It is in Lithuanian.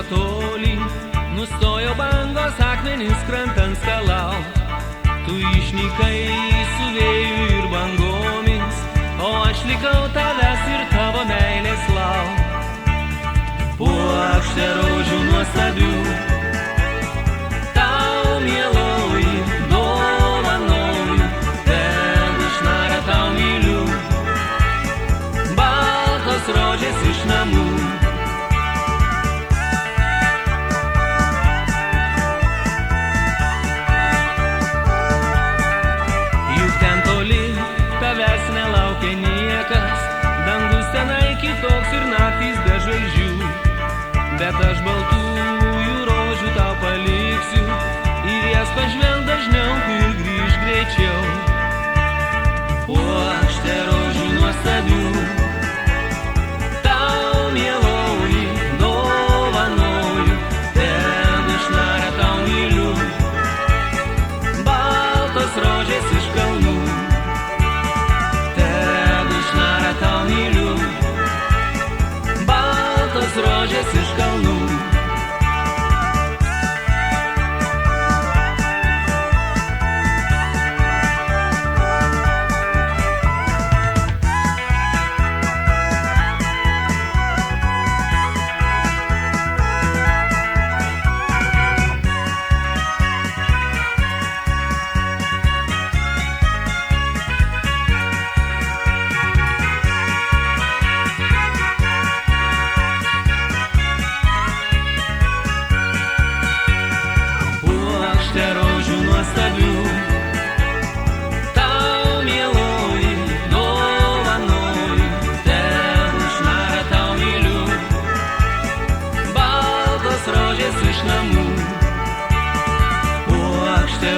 toli, nustojo bangos akmenis krantant skalau. Tu išnykai su vėju ir bangomis, o aš likau tavęs ir tavo meilės lauk. Puokštė rožių nuostabių, tau mieloji, dovanoju, ten išnarę tau myliu, baltos rožės iš namų. Tavęs nelaukia niekas, dangus tenai kitoks ir naktys be žvaigždžių. Bet aš baltųjų rožių tau paliksiu, ir jas pažvelk dažniau ir grįžk greičiau. Puokštė rožių nuostabių, tau mieloji, dovanoju, ten išnarę tau myliu, baltos rožės iš kalnų. Rožės iš kalnų. Rožių nuostabių, tau mieloji, dovanoju, ten išnarę tau myliu, baltos rožės iš namų. Puokštė